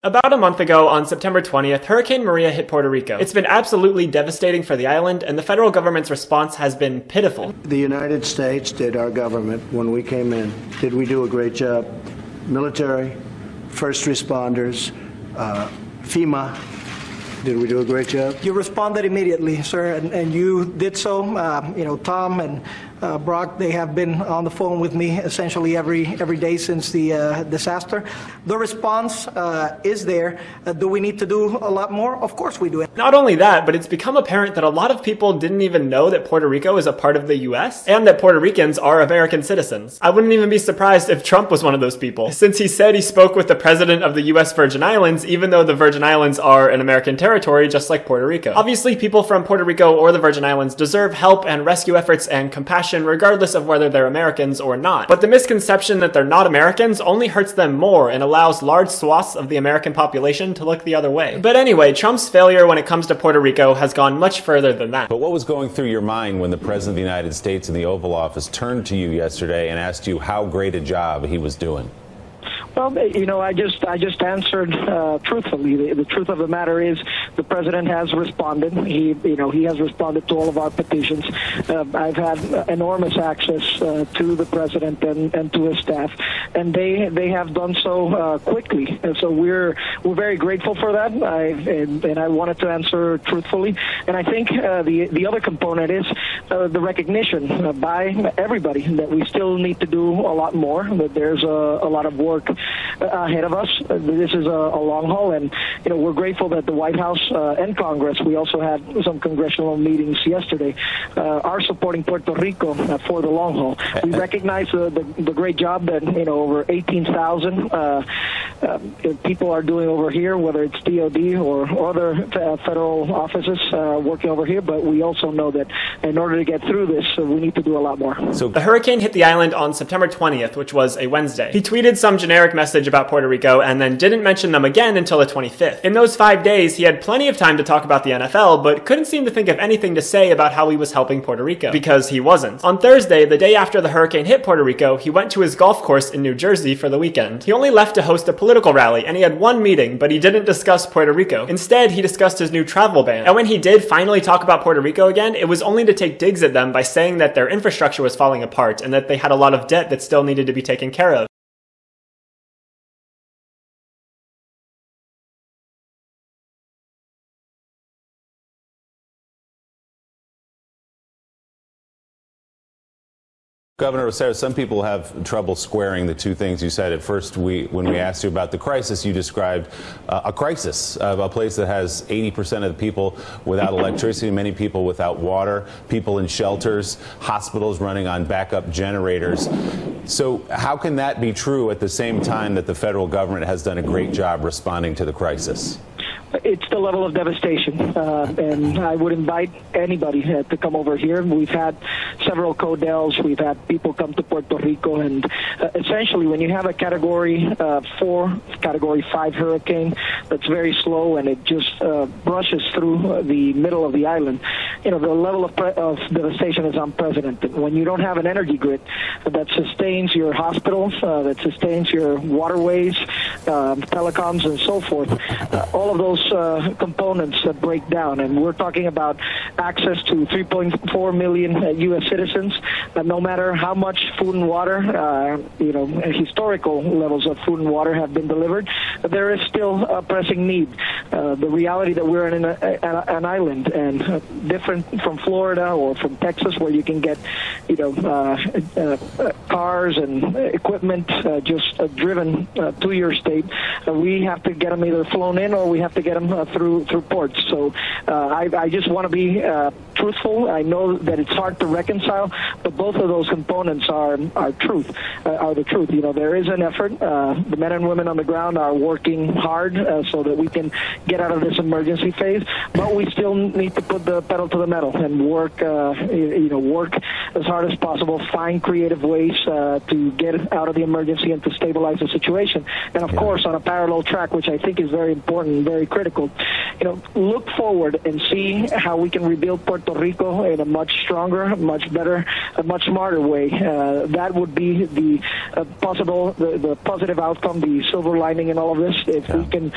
About a month ago, on September 20th, Hurricane Maria hit Puerto Rico. It's been absolutely devastating for the island, and the federal government's response has been pitiful. The United States did, our government, when we came in, did we do a great job? Military, first responders, FEMA, did we do a great job? You responded immediately, sir, and you did so. Tom and Brock, they have been on the phone with me essentially every day since the disaster. The response is there. Do we need to do a lot more? Of course we do. Not only that, but it's become apparent that a lot of people didn't even know that Puerto Rico is a part of the US and that Puerto Ricans are American citizens. I wouldn't even be surprised if Trump was one of those people, since he said he spoke with the president of the US Virgin Islands, even though the Virgin Islands are an American territory just like Puerto Rico. Obviously, people from Puerto Rico or the Virgin Islands deserve help and rescue efforts and compassion regardless of whether they're Americans or not. But the misconception that they're not Americans only hurts them more and allows large swaths of the American population to look the other way. But anyway, Trump's failure when it comes to Puerto Rico has gone much further than that. But what was going through your mind when the President of the United States in the Oval Office turned to you yesterday and asked you how great a job he was doing? Well, I just answered truthfully. The truth of the matter is the president has responded. He has responded to all of our petitions. I've had enormous access to the president and to his staff, and they have done so quickly. And so we're very grateful for that. And I wanted to answer truthfully. And I think the other component is the recognition by everybody that we still need to do a lot more. That there's a lot of work ahead of us. This is a long haul, and we're grateful that the White House and Congress, we also had some congressional meetings yesterday, are supporting Puerto Rico for the long haul. We recognize the great job that over 18,000 people are doing over here, whether it's DOD or other federal offices working over here, but we also know that in order to get through this, we need to do a lot more. So the hurricane hit the island on September 20th, which was a Wednesday. He tweeted some generic message about Puerto Rico and then didn't mention them again until the 25th. In those 5 days, he had plenty of time to talk about the NFL, but couldn't seem to think of anything to say about how he was helping Puerto Rico, because he wasn't. On Thursday, the day after the hurricane hit Puerto Rico, he went to his golf course in New Jersey for the weekend. He only left to host a political rally, and he had one meeting, but he didn't discuss Puerto Rico. Instead, he discussed his new travel ban. And when he did finally talk about Puerto Rico again, it was only to take digs at them by saying that their infrastructure was falling apart and that they had a lot of debt that still needed to be taken care of. Governor Rosero, some people have trouble squaring the two things you said. At first, when we asked you about the crisis, you described a crisis of a place that has 80% of the people without electricity, many people without water, people in shelters, hospitals running on backup generators. So how can that be true at the same time that the federal government has done a great job responding to the crisis? It's the level of devastation, and I would invite anybody to come over here. We've had several CODELs. We've had people come to Puerto Rico, and essentially when you have a Category 4, Category 5 hurricane that's very slow and it just brushes through the middle of the island, the level of devastation is unprecedented. When you don't have an energy grid that sustains your hospitals, that sustains your waterways, telecoms, and so forth, all of those components break down, and we're talking about access to 3.4 million U.S. citizens. No matter how much food and water, historical levels of food and water have been delivered, there is still a pressing need. The reality that we're in an island, and different from Florida or from Texas, where you can get, cars and equipment just driven to your state. We have to get them either flown in or we have to get them through ports. So I just want to be truthful. I know that it's hard to reconcile, but both of those components are the truth. There is an effort. The men and women on the ground are working hard so that we can get out of this emergency phase, but we still need to put the pedal to the metal and work as hard as possible, find creative ways to get out of the emergency and to stabilize the situation. And of course, on a parallel track, which I think is very important, very critical, look forward and see how we can rebuild Puerto Puerto Rico in a much stronger, much better, a much smarter way. That would be the the positive outcome, the silver lining in all of this. If we can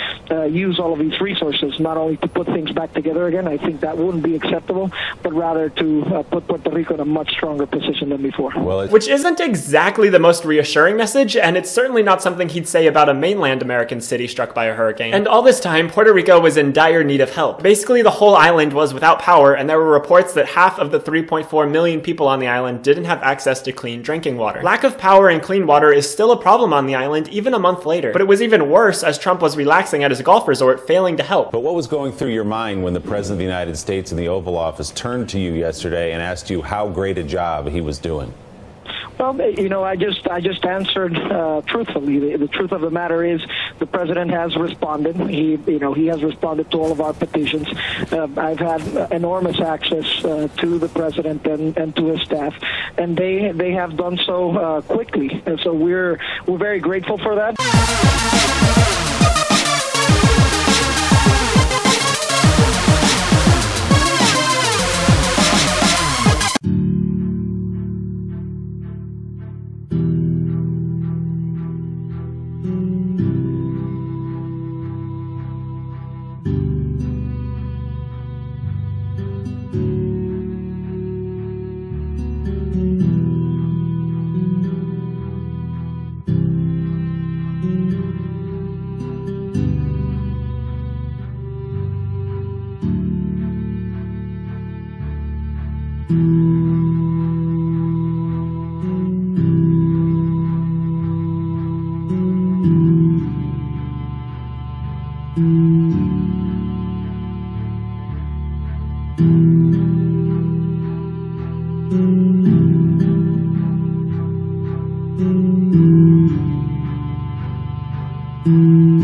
use all of these resources, not only to put things back together again, I think that wouldn't be acceptable, but rather to put Puerto Rico in a much stronger position than before. Well, which isn't exactly the most reassuring message, and it's certainly not something he'd say about a mainland American city struck by a hurricane. And all this time, Puerto Rico was in dire need of help. Basically, the whole island was without power, and there were reports that half of the 3.4 million people on the island didn't have access to clean drinking water. Lack of power and clean water is still a problem on the island even a month later, but it was even worse as Trump was relaxing at his golf resort, failing to help. But what was going through your mind when the President of the United States in the Oval Office turned to you yesterday and asked you how great a job he was doing? Well, I just answered truthfully. The truth of the matter is, the president has responded. He has responded to all of our petitions. I've had enormous access to the president and to his staff, and they have done so quickly. And so we're very grateful for that. Thank you.